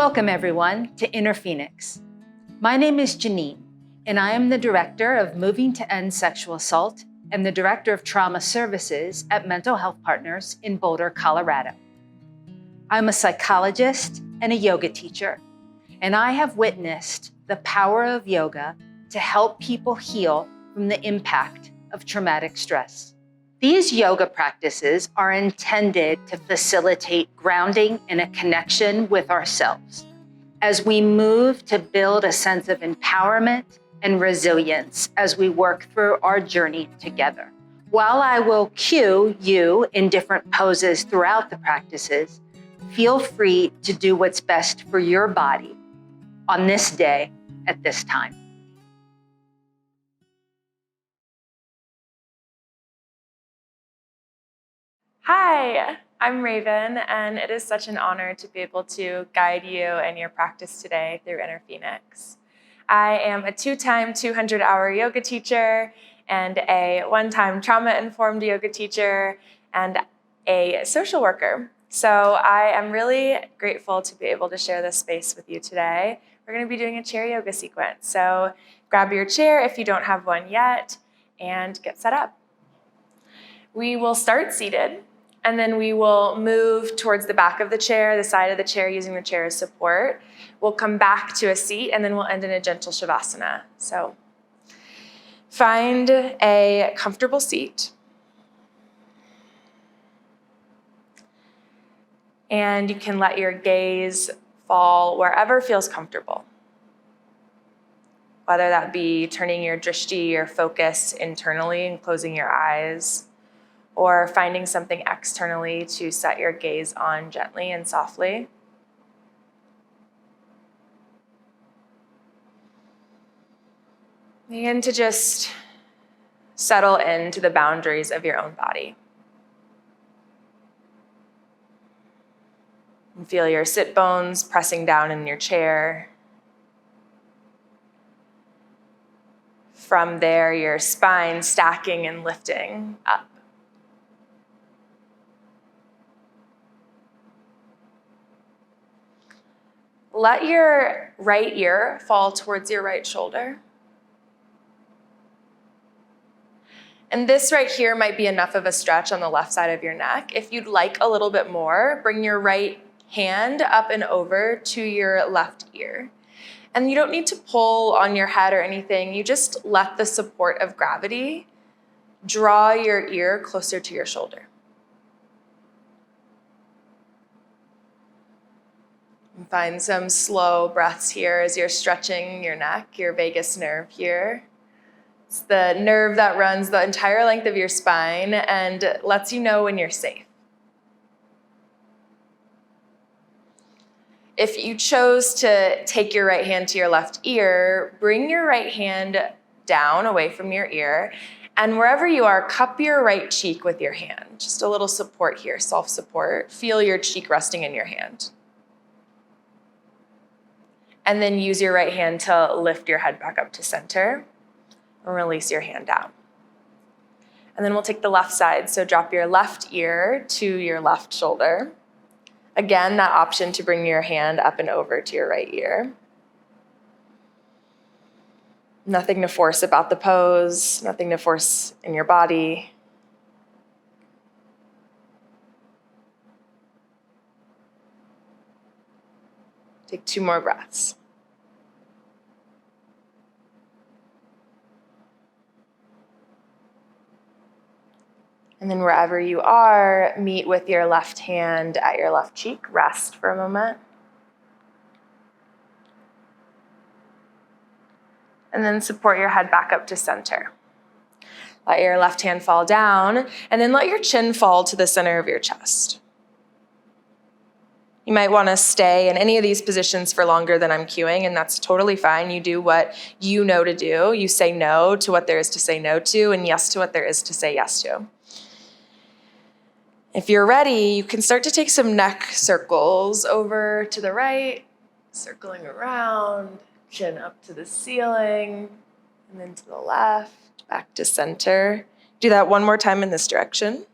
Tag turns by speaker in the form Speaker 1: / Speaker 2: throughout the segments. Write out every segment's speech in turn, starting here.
Speaker 1: Welcome everyone to Inner Phoenix. My name is Janine, and I am the Director of Moving to End Sexual Assault and the Director of Trauma Services at Mental Health Partners in Boulder, Colorado. I'm a psychologist and a yoga teacher, and I have witnessed the power of yoga to help people heal from the impact of traumatic stress. These yoga practices are intended to facilitate grounding and a connection with ourselves as we move to build a sense of empowerment and resilience as we work through our journey together. While I will cue you in different poses throughout the practices, feel free to do what's best for your body on this day at this time.
Speaker 2: Hi, I'm Raven, and it is such an honor to be able to guide you in your practice today through Inner Phoenix. I am a two-time 200-hour yoga teacher and a one-time trauma-informed yoga teacher and a social worker. So I am really grateful to be able to share this space with you today. We're going to be doing a chair yoga sequence. So grab your chair if you don't have one yet and get set up. We will start seated, and then we will move towards the back of the chair, the side of the chair, using the chair as support. We'll come back to a seat, and then we'll end in a gentle shavasana. So find a comfortable seat. And you can let your gaze fall wherever feels comfortable. Whether that be turning your drishti, your focus internally and closing your eyes, or finding something externally to set your gaze on gently and softly. Begin to just settle into the boundaries of your own body. And feel your sit bones pressing down in your chair. From there, your spine stacking and lifting up. Let your right ear fall towards your right shoulder. And this right here might be enough of a stretch on the left side of your neck. If you'd like a little bit more, bring your right hand up and over to your left ear. And you don't need to pull on your head or anything. You just let the support of gravity draw your ear closer to your shoulder. And find some slow breaths here as you're stretching your neck, your vagus nerve here. It's the nerve that runs the entire length of your spine and lets you know when you're safe. If you chose to take your right hand to your left ear, bring your right hand down away from your ear, and wherever you are, cup your right cheek with your hand. Just a little support here, self-support. Feel your cheek resting in your hand. And then use your right hand to lift your head back up to center and release your hand down. And then we'll take the left side. So drop your left ear to your left shoulder. Again, that option to bring your hand up and over to your right ear. Nothing to force about the pose, nothing to force in your body. Take 2 more breaths. And then wherever you are, meet with your left hand at your left cheek. Rest for a moment. And then support your head back up to center. Let your left hand fall down, and then let your chin fall to the center of your chest. You might want to stay in any of these positions for longer than I'm cueing, and that's totally fine. You do what you know to do. You say no to what there is to say no to, and yes to what there is to say yes to. If you're ready, you can start to take some neck circles over to the right, circling around, chin up to the ceiling, and then to the left, back to center. Do that one more time in this direction.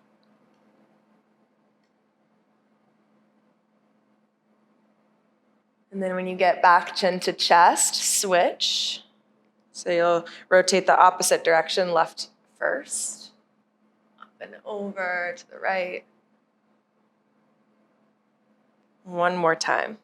Speaker 2: And then when you get back chin to chest, switch. So you'll rotate the opposite direction, left first. Up and over to the right. One more time.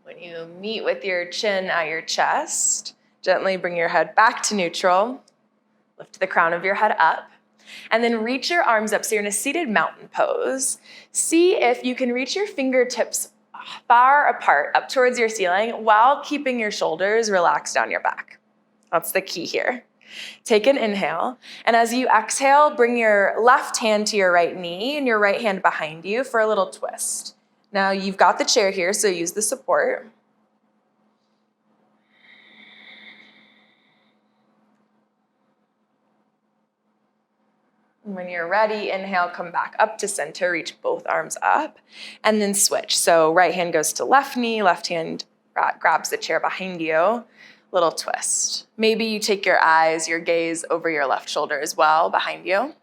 Speaker 2: When you meet with your chin at your chest, gently bring your head back to neutral. Lift the crown of your head up. And then reach your arms up. So you're in a seated mountain pose. See if you can reach your fingertips far apart up towards your ceiling while keeping your shoulders relaxed down your back. That's the key here. Take an inhale. And as you exhale, bring your left hand to your right knee and your right hand behind you for a little twist. Now you've got the chair here, so use the support. When you're ready, inhale, come back up to center, reach both arms up, and then switch. So right hand goes to left knee, left hand grabs the chair behind you, little twist. Maybe you take your gaze over your left shoulder as well, behind you.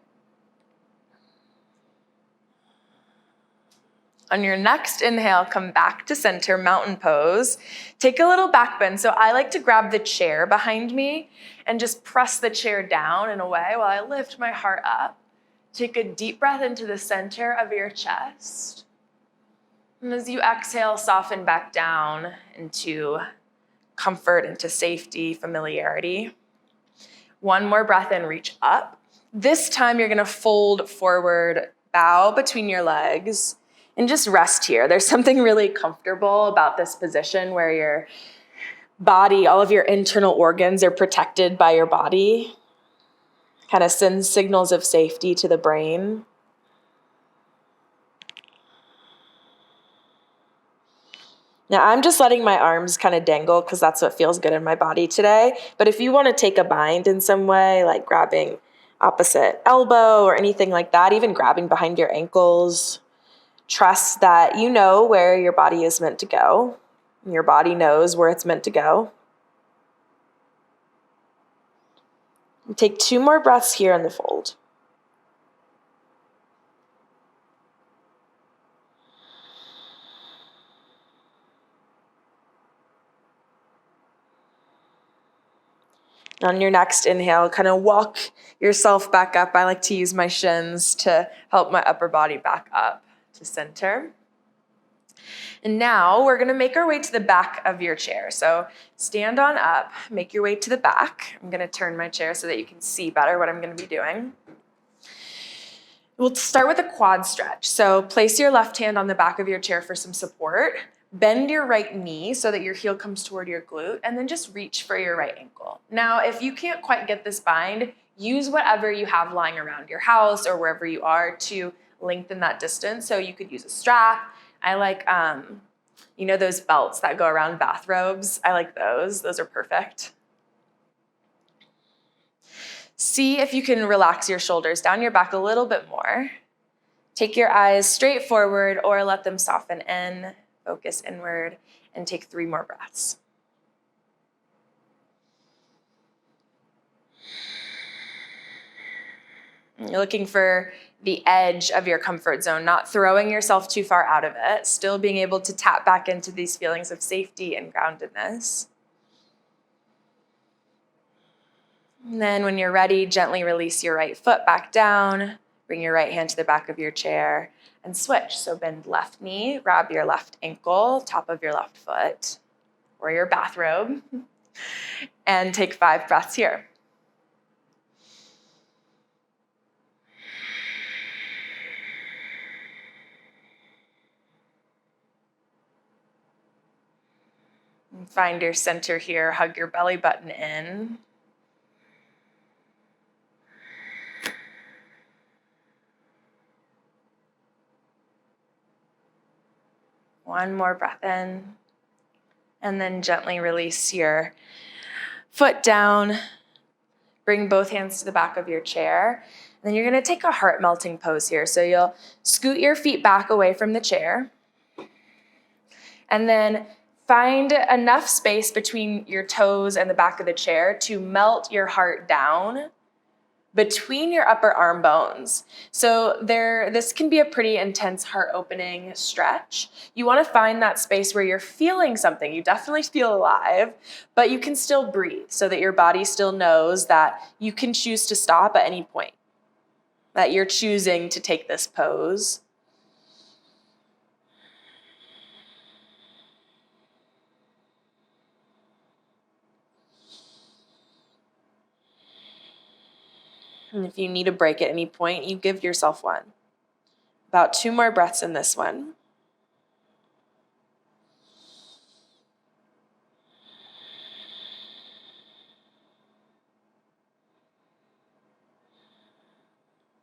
Speaker 2: On your next inhale, come back to center, mountain pose. Take a little back bend. So I like to grab the chair behind me and just press the chair down in a way while I lift my heart up. Take a deep breath into the center of your chest. And as you exhale, soften back down into comfort, into safety, familiarity. One more breath in, reach up. This time you're gonna fold forward, bow between your legs, and just rest here. There's something really comfortable about this position where your body, all of your internal organs are protected by your body. Kind of sends signals of safety to the brain. Now I'm just letting my arms kind of dangle because that's what feels good in my body today. But if you want to take a bind in some way, like grabbing opposite elbow or anything like that, even grabbing behind your ankles, trust that you know where your body is meant to go. Your body knows where it's meant to go. And take 2 more breaths here in the fold. On your next inhale, kind of walk yourself back up. I like to use my shins to help my upper body back up to center. And now we're gonna make our way to the back of your chair. So stand on up, make your way to the back. I'm gonna turn my chair so that you can see better what I'm gonna be doing. We'll start with a quad stretch. So place your left hand on the back of your chair for some support. Bend your right knee so that your heel comes toward your glute, and then just reach for your right ankle. Now, if you can't quite get this bind, use whatever you have lying around your house or wherever you are to lengthen that distance. So you could use a strap. I like, those belts that go around bathrobes. I like those. Those are perfect. See if you can relax your shoulders down your back a little bit more. Take your eyes straight forward or let them soften in. Focus inward and take 3 more breaths. You're looking for the edge of your comfort zone, not throwing yourself too far out of it, still being able to tap back into these feelings of safety and groundedness. And then when you're ready, gently release your right foot back down, bring your right hand to the back of your chair, and switch. So bend left knee, grab your left ankle, top of your left foot, or your bathrobe, and take 5 breaths here. And find your center here, hug your belly button in. One more breath in, and then gently release your foot down. Bring both hands to the back of your chair. And then you're gonna take a heart melting pose here. So you'll scoot your feet back away from the chair. And then find enough space between your toes and the back of the chair to melt your heart down between your upper arm bones. So this can be a pretty intense heart opening stretch. You want to find that space where you're feeling something. You definitely feel alive, but you can still breathe so that your body still knows that you can choose to stop at any point, that you're choosing to take this pose. And if you need a break at any point, you give yourself one. About 2 more breaths in this one.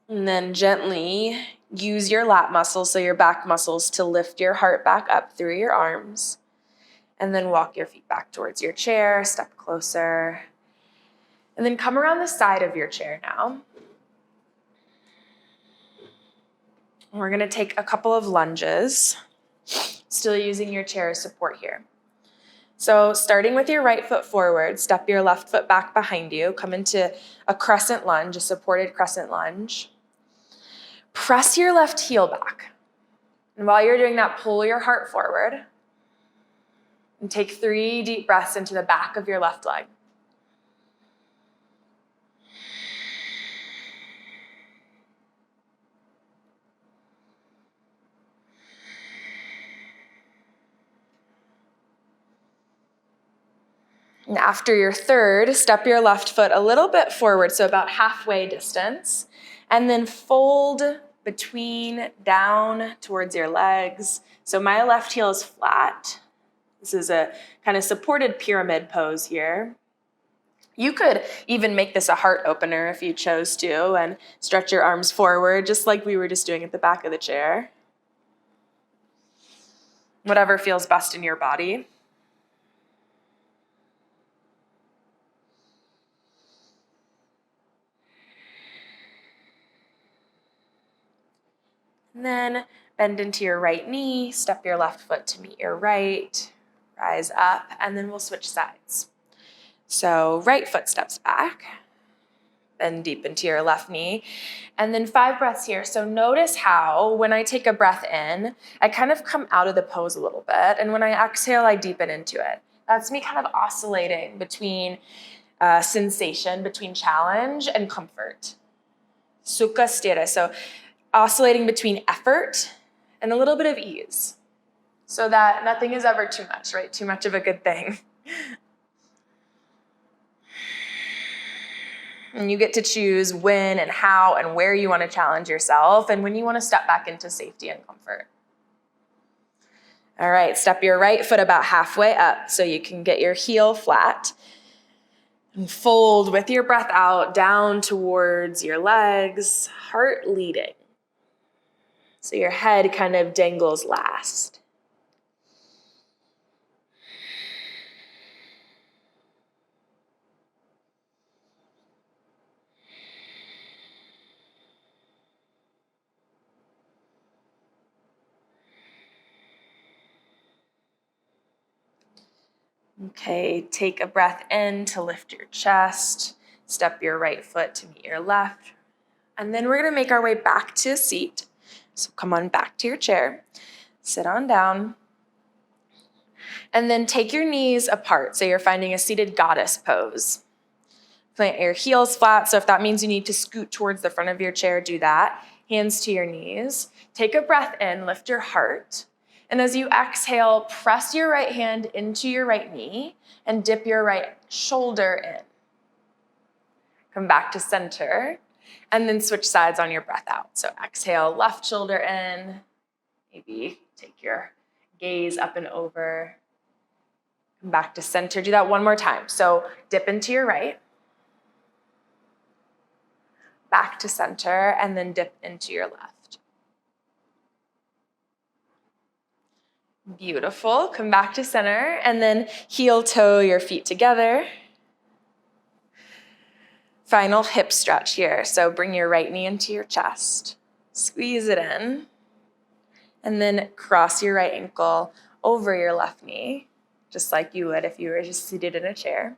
Speaker 2: And then gently use your lat muscles, so your back muscles, to lift your heart back up through your arms. And then walk your feet back towards your chair, step closer. And then come around the side of your chair now. We're going to take a couple of lunges, still using your chair as support here. So starting with your right foot forward, step your left foot back behind you, come into a crescent lunge, a supported crescent lunge. Press your left heel back. And while you're doing that, pull your heart forward and take 3 deep breaths into the back of your left leg. And after your third, step your left foot a little bit forward, so about halfway distance, and then fold between down towards your legs. So my left heel is flat. This is a kind of supported pyramid pose here. You could even make this a heart opener if you chose to, and stretch your arms forward, just like we were just doing at the back of the chair. Whatever feels best in your body. And then bend into your right knee, step your left foot to meet your right, rise up, and then we'll switch sides. So right foot steps back, bend deep into your left knee, and then 5 breaths here. So notice how when I take a breath in, I kind of come out of the pose a little bit, and when I exhale, I deepen into it. That's me kind of oscillating between sensation, between challenge and comfort. Sukha sthira. So oscillating between effort and a little bit of ease, so that nothing is ever too much, right? Too much of a good thing. And you get to choose when and how and where you want to challenge yourself, and when you want to step back into safety and comfort. All right, step your right foot about halfway up so you can get your heel flat. And fold with your breath out down towards your legs, heart leading. So your head kind of dangles last. Okay, take a breath in to lift your chest. Step your right foot to meet your left. And then we're going to make our way back to a seat. So come on back to your chair. Sit on down. And then take your knees apart, so you're finding a seated goddess pose. Plant your heels flat, so if that means you need to scoot towards the front of your chair, do that. Hands to your knees. Take a breath in, lift your heart. And as you exhale, press your right hand into your right knee and dip your right shoulder in. Come back to center, and then switch sides on your breath out. So exhale, left shoulder in. Maybe take your gaze up and over. Come back to center. Do that one more time. So dip into your right, back to center, and then dip into your left. Beautiful. Come back to center, and then heel toe your feet together. Final hip stretch here. So bring your right knee into your chest. Squeeze it in. And then cross your right ankle over your left knee, just like you would if you were just seated in a chair.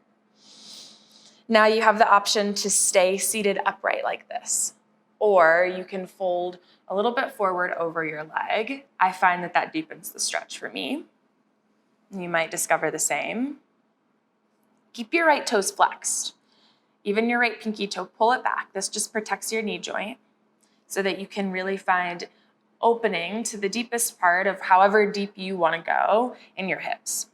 Speaker 2: Now you have the option to stay seated upright like this, or you can fold a little bit forward over your leg. I find that that deepens the stretch for me. You might discover the same. Keep your right toes flexed. Even your right pinky toe, pull it back. This just protects your knee joint so that you can really find opening to the deepest part of however deep you want to go in your hips.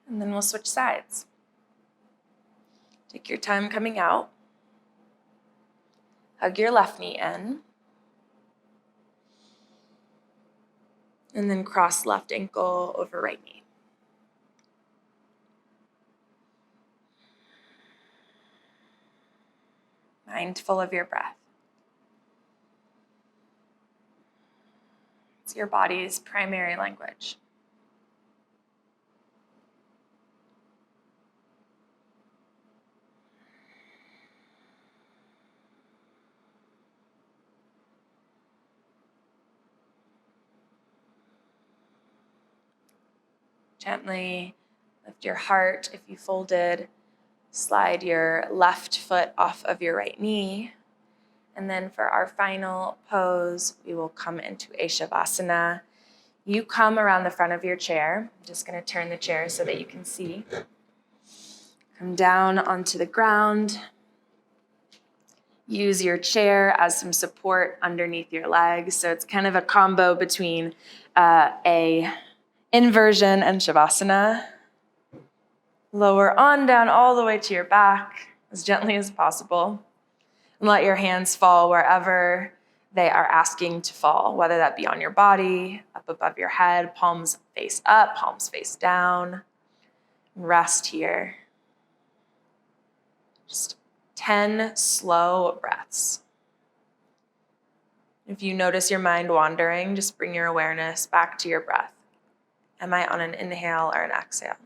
Speaker 2: And then we'll switch sides. Take your time coming out. Hug your left knee in. And then cross left ankle over right knee. Mindful of your breath. It's your body's primary language. Gently lift your heart if you folded. Slide your left foot off of your right knee. And then for our final pose, we will come into a Shavasana. You come around the front of your chair. I'm just going to turn the chair so that you can see. Come down onto the ground. Use your chair as some support underneath your legs. So it's kind of a combo between a inversion and Shavasana. Lower on down all the way to your back as gently as possible. And let your hands fall wherever they are asking to fall, whether that be on your body, up above your head, palms face up, palms face down. Rest here. Just 10 slow breaths. If you notice your mind wandering, just bring your awareness back to your breath. Am I on an inhale or an exhale?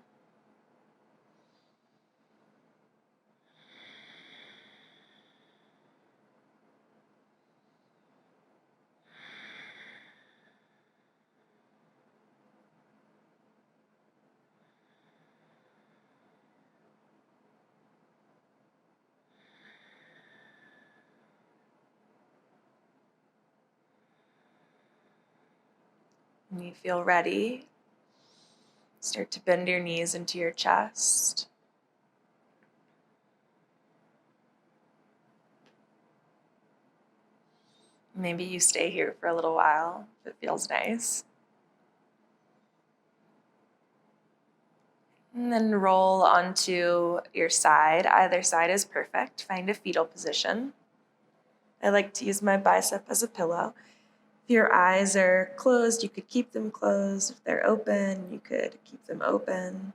Speaker 2: When you feel ready, start to bend your knees into your chest. Maybe you stay here for a little while if it feels nice. And then roll onto your side. Either side is perfect. Find a fetal position. I like to use my bicep as a pillow. If your eyes are closed, you could keep them closed. If they're open, you could keep them open.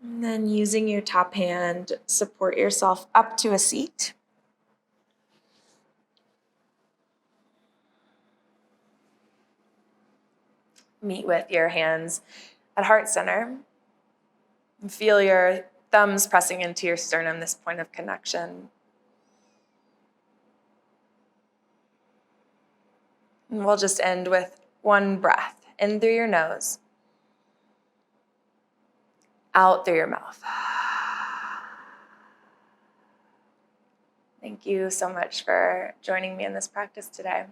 Speaker 2: And then using your top hand, support yourself up to a seat. Meet with your hands at heart center. And feel your thumbs pressing into your sternum, this point of connection. And we'll just end with one breath. In through your nose. Out through your mouth. Thank you so much for joining me in this practice today.